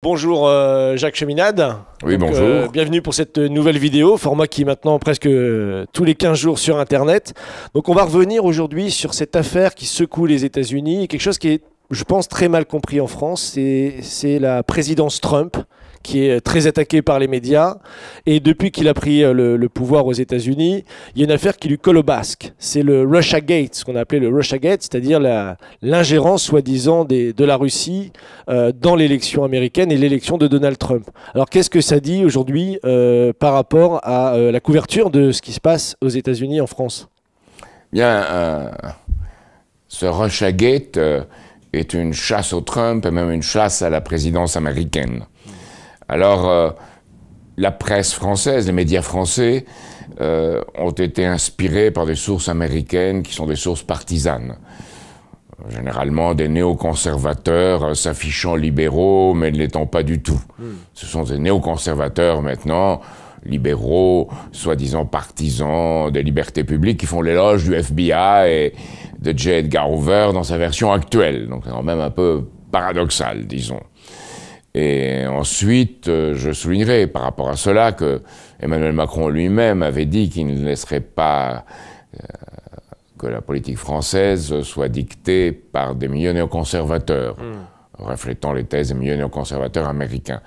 Bonjour Jacques Cheminade. Oui, Donc, bonjour. bienvenue pour cette nouvelle vidéo, format qui est maintenant presque tous les 15 jours sur Internet. Donc on va revenir aujourd'hui sur cette affaire qui secoue les États-Unis, quelque chose qui est, je pense, très mal compris en France, c'est la présidence Trump, qui est très attaquée par les médias. Et depuis qu'il a pris le pouvoir aux États-Unis, il y a une affaire qui lui colle au basque. C'est le Russiagate, ce qu'on a appelé le Russiagate, c'est-à-dire l'ingérence soi-disant de la Russie dans l'élection américaine et l'élection de Donald Trump. Alors qu'est-ce que ça dit aujourd'hui par rapport à la couverture de ce qui se passe aux États-Unis en France? Bien, ce Russiagate est une chasse au Trump et même une chasse à la présidence américaine. Alors, la presse française, les médias français ont été inspirés par des sources américaines qui sont des sources partisanes. Généralement des néoconservateurs s'affichant libéraux, mais ne l'étant pas du tout. Ce sont des néoconservateurs maintenant, libéraux, soi-disant partisans des libertés publiques, qui font l'éloge du FBI et de J. Edgar Hoover dans sa version actuelle. Donc c'est quand même un peu paradoxal, disons. Et ensuite, je soulignerai par rapport à cela que Emmanuel Macron lui-même avait dit qu'il ne laisserait pas que la politique française soit dictée par des milieux néoconservateurs, reflétant les thèses des milieux néoconservateurs américains.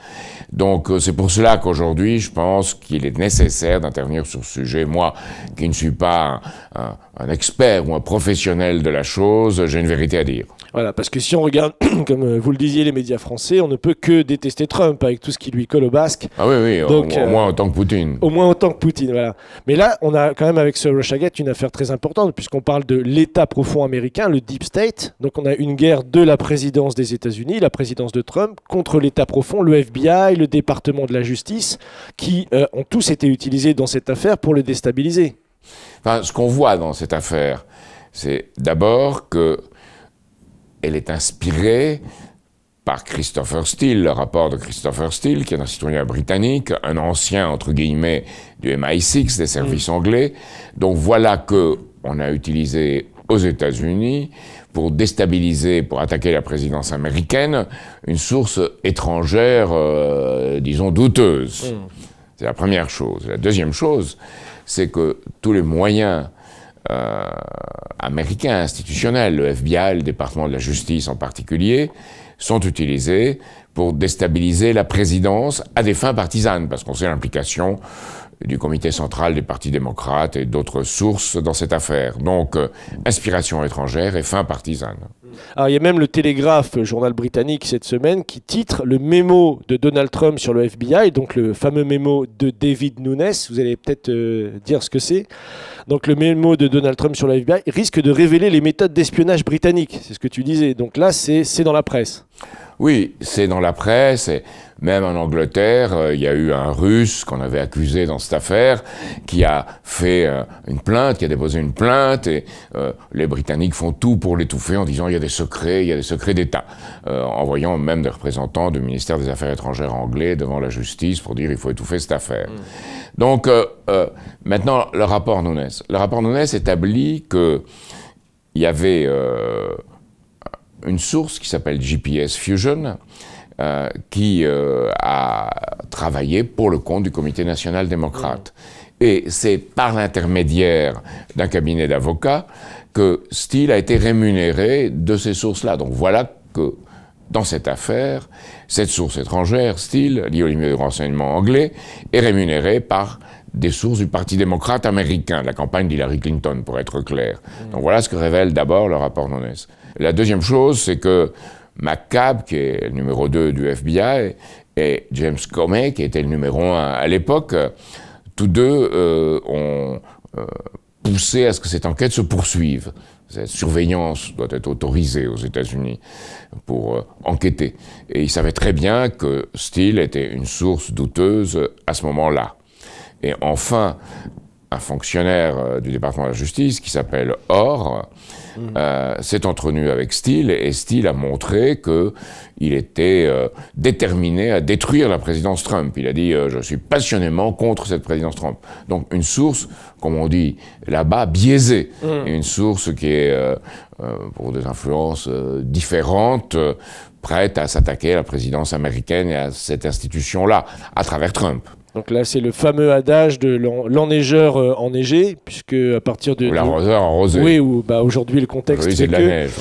Donc c'est pour cela qu'aujourd'hui, je pense qu'il est nécessaire d'intervenir sur ce sujet. Moi, qui ne suis pas un expert ou un professionnel de la chose, j'ai une vérité à dire. Voilà, parce que si on regarde, comme vous le disiez, les médias français, on ne peut que détester Trump avec tout ce qui lui colle au basque. Ah oui, oui, donc, au moins autant que Poutine. Au moins autant que Poutine, voilà. Mais là, on a quand même avec ce Russiagate une affaire très importante, puisqu'on parle de l'État profond américain, le Deep State. Donc on a une guerre de la présidence des États-Unis, la présidence de Trump, contre l'État profond, le FBI, le département de la justice, qui ont tous été utilisés dans cette affaire pour le déstabiliser. Enfin, ce qu'on voit dans cette affaire, c'est d'abord que elle est inspirée par Christopher Steele, le rapport de Christopher Steele, qui est un citoyen britannique, un ancien, entre guillemets, du MI6, des services anglais. Donc voilà qu'on a utilisé aux États-Unis pour déstabiliser, pour attaquer la présidence américaine, une source étrangère, disons, douteuse. C'est la première chose. La deuxième chose, c'est que tous les moyens américains, institutionnels, le FBI, le département de la justice en particulier, sont utilisés pour déstabiliser la présidence à des fins partisanes, parce qu'on sait l'implication du comité central des partis démocrates et d'autres sources dans cette affaire. Donc, inspiration étrangère et fin partisane. Alors, il y a même le Télégraphe, journal britannique, cette semaine, qui titre le mémo de Donald Trump sur le FBI, donc le fameux mémo de David Nunes. Vous allez peut-être dire ce que c'est. Donc, le mémo de Donald Trump sur le FBI risque de révéler les méthodes d'espionnage britanniques. C'est ce que tu disais. Donc là, c'est dans la presse. Oui, c'est dans la presse, et même en Angleterre, il y a eu un Russe qu'on avait accusé dans cette affaire, qui a fait une plainte, qui a déposé une plainte, et les Britanniques font tout pour l'étouffer en disant il y a des secrets d'État, envoyant même des représentants du ministère des Affaires étrangères anglais devant la justice pour dire il faut étouffer cette affaire. Donc maintenant, le rapport Nunes. Le rapport Nunes établit qu'il y avait une source qui s'appelle GPS Fusion, qui a travaillé pour le compte du Comité national démocrate. Et c'est par l'intermédiaire d'un cabinet d'avocats que Steele a été rémunéré de ces sources-là. Donc voilà que dans cette affaire, cette source étrangère, Steele, liée au milieu de renseignement anglais, est rémunérée par des sources du Parti démocrate américain, de la campagne d'Hillary Clinton, pour être clair. Donc voilà ce que révèle d'abord le rapport Nunes. La deuxième chose, c'est que McCabe, qui est le numéro 2 du FBI, et James Comey, qui était le numéro 1 à l'époque, tous deux ont poussé à ce que cette enquête se poursuive. Cette surveillance doit être autorisée aux États-Unis pour enquêter. Et ils savaient très bien que Steele était une source douteuse à ce moment-là. Et enfin, un fonctionnaire du département de la justice qui s'appelle Orr s'est entretenu avec Steele, et Steele a montré qu'il était déterminé à détruire la présidence Trump. Il a dit je suis passionnément contre cette présidence Trump. Donc une source, comme on dit là-bas, biaisée, une source qui est pour des influences différentes, prête à s'attaquer à la présidence américaine et à cette institution-là, à travers Trump. Donc là, c'est le fameux adage de l'enneigeur enneigé, puisque à partir de... L'arroseur arrosé. Oui, ou bah, aujourd'hui le contexte oui, c'est de la neige.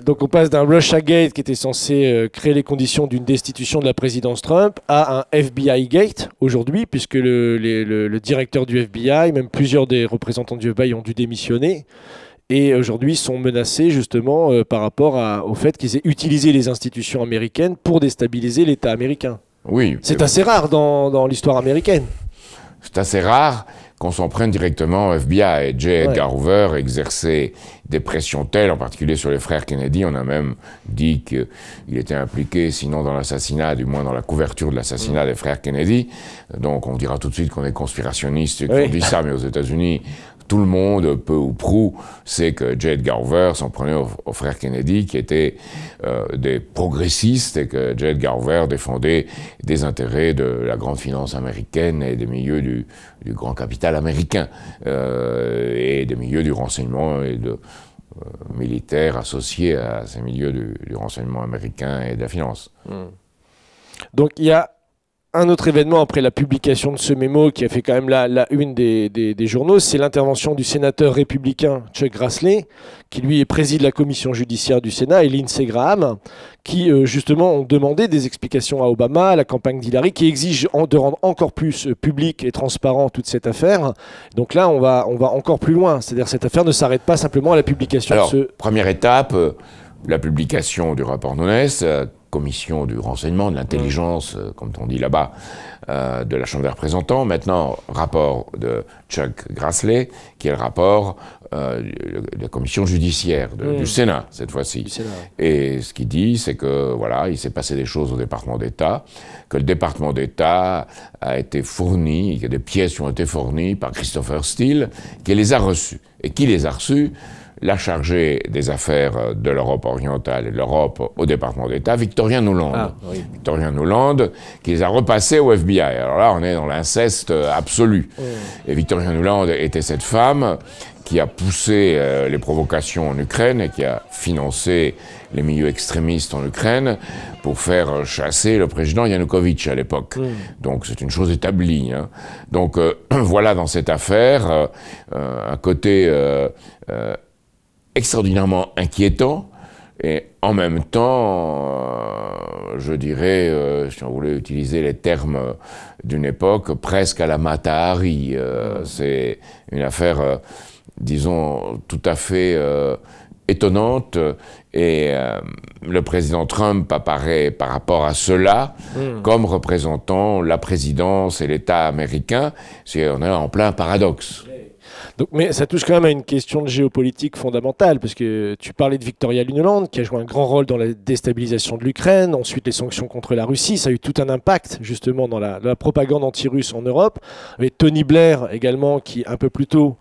Donc on passe d'un Russiagate qui était censé créer les conditions d'une destitution de la présidence Trump à un FBI Gate aujourd'hui, puisque le directeur du FBI, même plusieurs des représentants du FBI ont dû démissionner. Et aujourd'hui sont menacés justement par rapport au fait qu'ils aient utilisé les institutions américaines pour déstabiliser l'État américain. Oui. C'est assez rare dans l'histoire américaine. C'est assez rare qu'on s'en prenne directement au FBI. Et J. Edgar Hoover exerçait des pressions telles, en particulier sur les frères Kennedy. On a même dit qu'il était impliqué, sinon dans l'assassinat, du moins dans la couverture de l'assassinat des frères Kennedy. Donc on dira tout de suite qu'on est conspirationniste et qu'on dit ça, mais aux États-Unis, tout le monde, peu ou prou, sait que J. Edgar Hoover s'en prenait aux frères Kennedy, qui étaient des progressistes, et que J. Edgar Hoover défendait des intérêts de la grande finance américaine et des milieux du grand capital américain, et des milieux du renseignement et de militaires associés à ces milieux du renseignement américain et de la finance. Donc il y a un autre événement après la publication de ce mémo qui a fait quand même la une des journaux, c'est l'intervention du sénateur républicain Chuck Grassley, qui lui préside la commission judiciaire du Sénat, et Lindsey Graham, qui justement ont demandé des explications à Obama, à la campagne d'Hillary, qui exige de rendre encore plus public et transparent toute cette affaire. Donc là, on va encore plus loin. C'est-à-dire que cette affaire ne s'arrête pas simplement à la publication de ce... Première étape, la publication du rapport Nunes, commission du renseignement, de l'intelligence, comme on dit là-bas, de la Chambre des représentants. Maintenant, rapport de Chuck Grassley, qui est le rapport de la commission judiciaire du Sénat, cette fois-ci. Et ce qu'il dit, c'est que, voilà, il s'est passé des choses au département d'État, que le département d'État a été fourni, que des pièces ont été fournies par Christopher Steele, qui les a reçues. Et qui les a reçues? La chargée des affaires de l'Europe orientale et de l'Europe au département d'État, Victoria Nuland. Victoria Nuland, qui les a repassés au FBI. Alors là, on est dans l'inceste absolu. Et Victoria Nuland était cette femme qui a poussé les provocations en Ukraine et qui a financé les milieux extrémistes en Ukraine pour faire chasser le président Yanukovych à l'époque. Donc c'est une chose établie. Hein. Donc voilà, dans cette affaire, un côté extraordinairement inquiétant, et en même temps, je dirais, si on voulait utiliser les termes d'une époque, presque à la Mata Hari. C'est une affaire, disons, tout à fait étonnante, et le président Trump apparaît par rapport à cela comme représentant la présidence et l'État américain. On est en plein paradoxe. Donc, mais ça touche quand même à une question de géopolitique fondamentale, parce que tu parlais de Victoria Nuland, qui a joué un grand rôle dans la déstabilisation de l'Ukraine, ensuite les sanctions contre la Russie, ça a eu tout un impact justement dans la propagande anti-russe en Europe. Avec Tony Blair également, qui un peu plus tôt,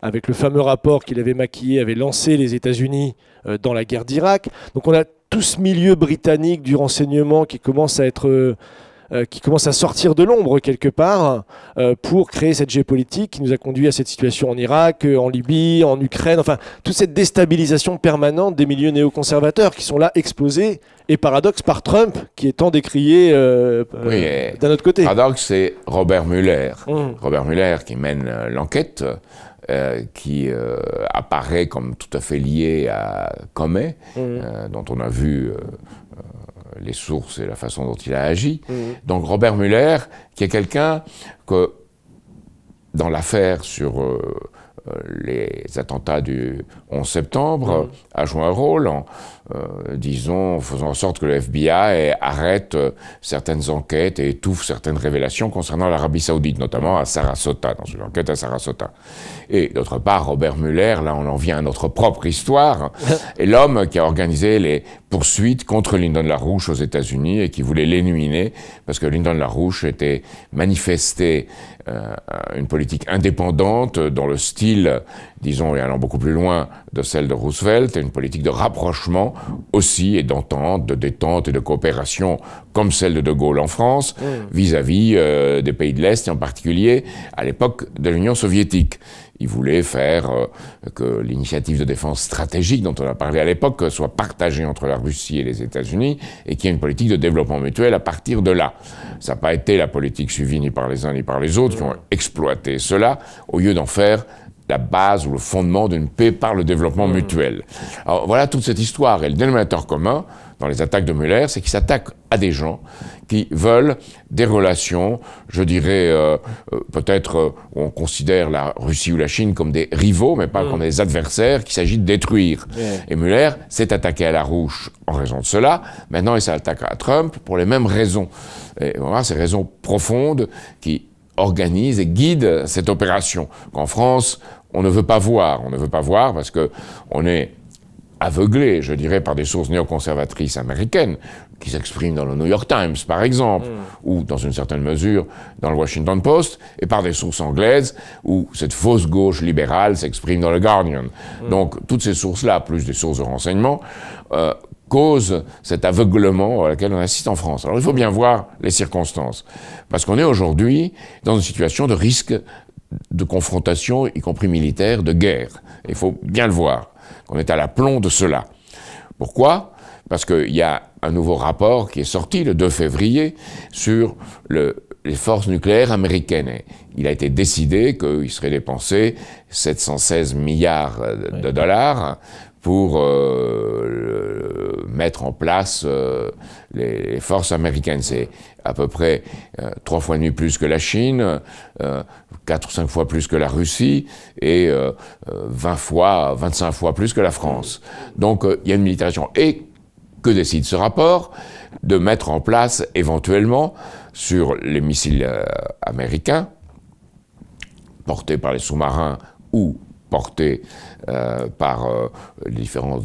avec le fameux rapport qu'il avait maquillé, avait lancé les États-Unis dans la guerre d'Irak. Donc on a tout ce milieu britannique du renseignement qui commence à être... qui commence à sortir de l'ombre quelque part pour créer cette géopolitique qui nous a conduit à cette situation en Irak, en Libye, en Ukraine, enfin toute cette déstabilisation permanente des milieux néoconservateurs qui sont là exposés, et paradoxe par Trump qui est tant décrié d'un autre côté. Paradoxe, c'est Robert Mueller. Robert Mueller qui mène l'enquête, qui apparaît comme tout à fait lié à Comey, dont on a vu les sources et la façon dont il a agi. Donc Robert Mueller, qui est quelqu'un que, dans l'affaire sur les attentats du 11 septembre a joué un rôle en, disons, faisant en sorte que le FBI arrête certaines enquêtes et étouffe certaines révélations concernant l'Arabie Saoudite, notamment à Sarasota, dans une enquête à Sarasota. Et d'autre part, Robert Mueller, là on en vient à notre propre histoire, est l'homme qui a organisé les poursuites contre Lyndon LaRouche aux États-Unis et qui voulait l'éliminer parce que Lyndon LaRouche était manifesté une politique indépendante dans le style, disons, et allant beaucoup plus loin de celle de Roosevelt, et une politique de rapprochement aussi et d'entente, de détente et de coopération comme celle de De Gaulle en France vis-à-vis des pays de l'Est et en particulier à l'époque de l'Union soviétique. Il voulait faire que l'initiative de défense stratégique dont on a parlé à l'époque soit partagée entre la Russie et les États-Unis et qu'il y ait une politique de développement mutuel à partir de là. Ça n'a pas été la politique suivie ni par les uns ni par les autres qui ont exploité cela au lieu d'en faire la base ou le fondement d'une paix par le développement mutuel. Alors voilà toute cette histoire. Et le dénominateur commun dans les attaques de Mueller, c'est qu'il s'attaque à des gens qui veulent des relations, je dirais, peut-être où on considère la Russie ou la Chine comme des rivaux, mais pas comme des adversaires qu'il s'agit de détruire. Et Mueller s'est attaqué à LaRouche en raison de cela. Maintenant, il s'attaque à Trump pour les mêmes raisons. Et voilà, ces raisons profondes qui organise et guide cette opération qu'en France, on ne veut pas voir. On ne veut pas voir parce qu'on est aveuglé, je dirais, par des sources néoconservatrices américaines qui s'expriment dans le New York Times, par exemple, ou dans une certaine mesure dans le Washington Post, et par des sources anglaises où cette fausse gauche libérale s'exprime dans le Guardian. Donc, toutes ces sources-là, plus des sources de renseignement, cause cet aveuglement auquel on assiste en France. Alors il faut bien voir les circonstances, parce qu'on est aujourd'hui dans une situation de risque de confrontation, y compris militaire, de guerre. Il faut bien le voir, qu'on est à l'aplomb de cela. Pourquoi ? Parce qu'il y a un nouveau rapport qui est sorti le 2 février sur les forces nucléaires américaines. Et il a été décidé qu'il serait dépensé 716 milliards de dollars pour mettre en place les forces américaines. C'est à peu près 3 fois et demi plus que la Chine, 4 ou 5 fois plus que la Russie et 25 fois plus que la France. Donc il y a une militarisation. Et que décide ce rapport ? De mettre en place éventuellement sur les missiles américains, portés par les sous-marins ou portés par les différents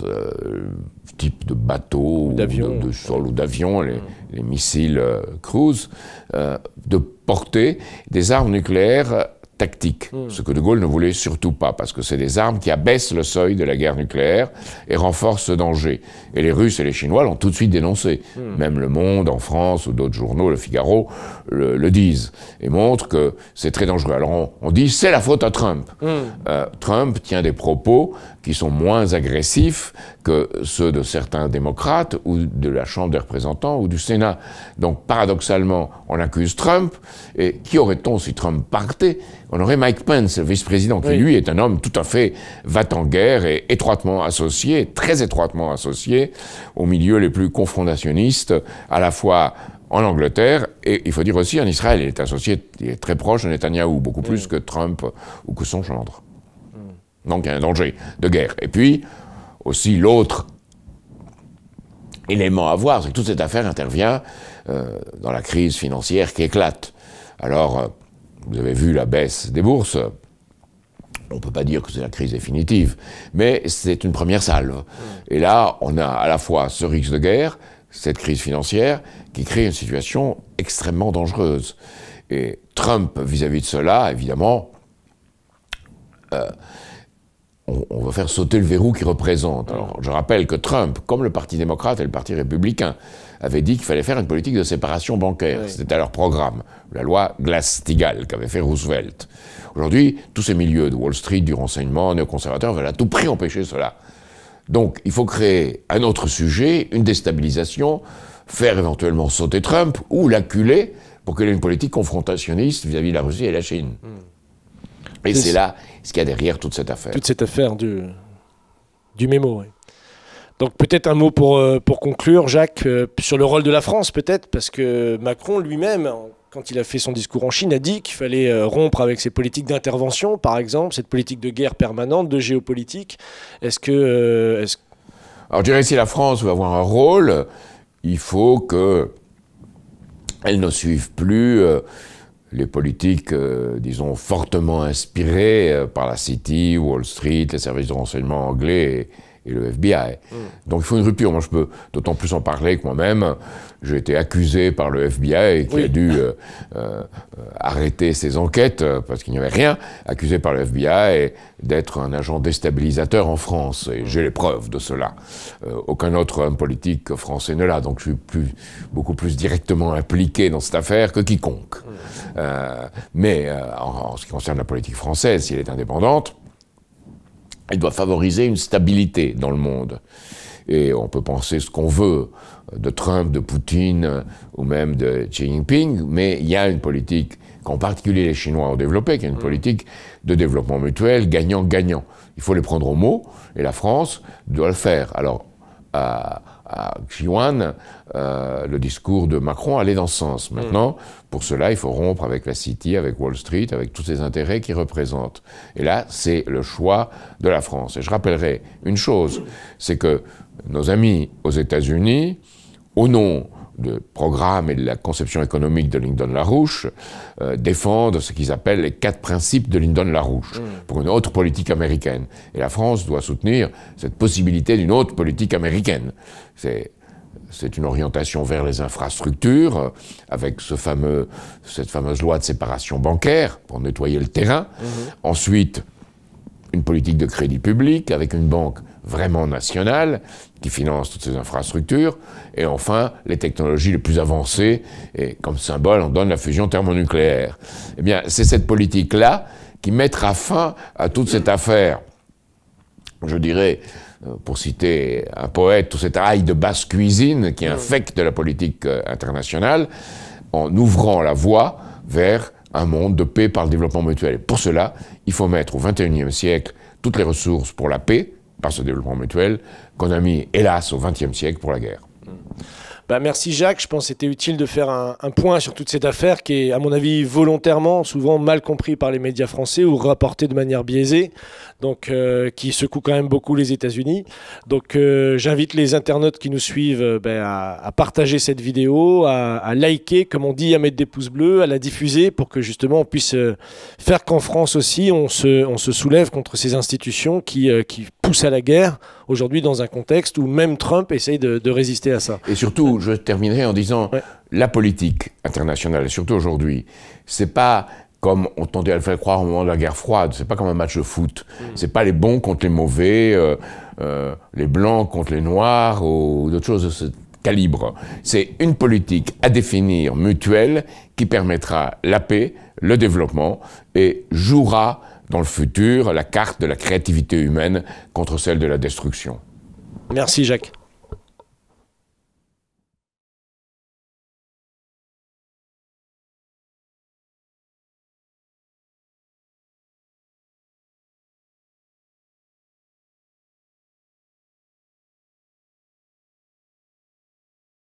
types de bateaux, de sol ou d'avions, les missiles cruise, de porter des armes nucléaires tactiques, ce que De Gaulle ne voulait surtout pas, parce que c'est des armes qui abaissent le seuil de la guerre nucléaire et renforcent ce danger. Et les Russes et les Chinois l'ont tout de suite dénoncé. Même Le Monde, en France, ou d'autres journaux, Le Figaro, le disent, et montrent que c'est très dangereux. Alors on dit, c'est la faute à Trump. Trump tient des propos qui sont moins agressifs que ceux de certains démocrates, ou de la Chambre des représentants, ou du Sénat. Donc, paradoxalement, on accuse Trump, et qui aurait-on si Trump partait ? On aurait Mike Pence, le vice-président, qui lui est un homme tout à fait va-t-en-guerre et étroitement associé, très étroitement associé, aux milieux les plus confrontationnistes, à la fois en Angleterre, et il faut dire aussi en Israël. Il est associé, il est très proche de Netanyahou, beaucoup plus que Trump ou que son gendre. Donc il y a un danger de guerre. Et puis, aussi l'autre élément à voir, c'est que toute cette affaire intervient dans la crise financière qui éclate. Alors, vous avez vu la baisse des bourses. On ne peut pas dire que c'est la crise définitive, mais c'est une première salve. Et là, on a à la fois ce risque de guerre, cette crise financière, qui crée une situation extrêmement dangereuse. Et Trump, vis-à-vis de cela, évidemment, on va faire sauter le verrou qu'il représente. Alors, je rappelle que Trump, comme le Parti démocrate et le Parti républicain, avait dit qu'il fallait faire une politique de séparation bancaire. C'était à leur programme, la loi Glass-Steagall qu'avait fait Roosevelt. Aujourd'hui, tous ces milieux de Wall Street, du renseignement, néoconservateurs, veulent à tout prix empêcher cela. Donc, il faut créer un autre sujet, une déstabilisation, faire éventuellement sauter Trump ou l'acculer pour qu'il ait une politique confrontationniste vis-à-vis de la Russie et la Chine. Et c'est là ce qu'il y a derrière toute cette affaire. Toute cette affaire du mémo, oui. Donc peut-être un mot pour conclure, Jacques, sur le rôle de la France, peut-être, parce que Macron lui-même, quand il a fait son discours en Chine, a dit qu'il fallait rompre avec ces politiques d'intervention, par exemple, cette politique de guerre permanente, de géopolitique. Alors je dirais, si la France veut avoir un rôle, il faut qu'elle ne suive plus les politiques, disons, fortement inspirées par la City, Wall Street, les services de renseignement anglais et le FBI. Donc il faut une rupture. Moi, je peux d'autant plus en parler que moi-même, j'ai été accusé par le FBI qui a dû arrêter ses enquêtes parce qu'il n'y avait rien, accusé par le FBI d'être un agent déstabilisateur en France. Et j'ai les preuves de cela. Aucun autre homme politique français ne l'a. Donc je suis beaucoup plus directement impliqué dans cette affaire que quiconque. Mais en ce qui concerne la politique française, si elle est indépendante, elle doit favoriser une stabilité dans le monde. Et on peut penser ce qu'on veut de Trump, de Poutine ou même de Xi Jinping, mais il y a une politique qu'en particulier les Chinois ont développée, qui est une politique de développement mutuel gagnant-gagnant. Il faut les prendre au mot, et la France doit le faire. Alors, à Xi'an, le discours de Macron allait dans ce sens. Maintenant, pour cela, il faut rompre avec la City, avec Wall Street, avec tous ces intérêts qu'ils représentent. Et là, c'est le choix de la France. Et je rappellerai une chose, c'est que nos amis aux États-Unis, au nom du programme et de la conception économique de Lyndon LaRouche, défendent ce qu'ils appellent les 4 principes de Lyndon LaRouche pour une autre politique américaine. Et la France doit soutenir cette possibilité d'une autre politique américaine. C'est une orientation vers les infrastructures, avec cette fameuse loi de séparation bancaire pour nettoyer le terrain. Ensuite, une politique de crédit public avec une banque vraiment nationale qui finance toutes ces infrastructures. Et enfin, les technologies les plus avancées. Et comme symbole, on donne la fusion thermonucléaire. Eh bien, c'est cette politique-là qui mettra fin à toute cette affaire, je dirais, pour citer un poète, tout cet ail de basse cuisine qui infecte la politique internationale, en ouvrant la voie vers un monde de paix par le développement mutuel. Et pour cela, il faut mettre au XXIe siècle toutes les ressources pour la paix, par ce développement mutuel, qu'on a mis, hélas, au XXe siècle pour la guerre. Merci Jacques, je pense que c'était utile de faire un point sur toute cette affaire qui est, à mon avis, volontairement, souvent mal compris par les médias français ou rapporté de manière biaisée, donc qui secoue quand même beaucoup les États-Unis. Donc j'invite les internautes qui nous suivent à partager cette vidéo, à liker, comme on dit, à mettre des pouces bleus, à la diffuser pour que justement on puisse faire qu'en France aussi on se soulève contre ces institutions qui poussent à la guerre aujourd'hui dans un contexte où même Trump essaye de résister à ça. Et surtout, je terminerai en disant, la politique internationale, et surtout aujourd'hui, c'est pas comme on tendait à le faire croire au moment de la guerre froide, c'est pas comme un match de foot. C'est pas les bons contre les mauvais, les blancs contre les noirs, ou d'autres choses de ce calibre. C'est une politique à définir mutuelle qui permettra la paix, le développement, et jouera dans le futur la carte de la créativité humaine contre celle de la destruction. Merci Jacques.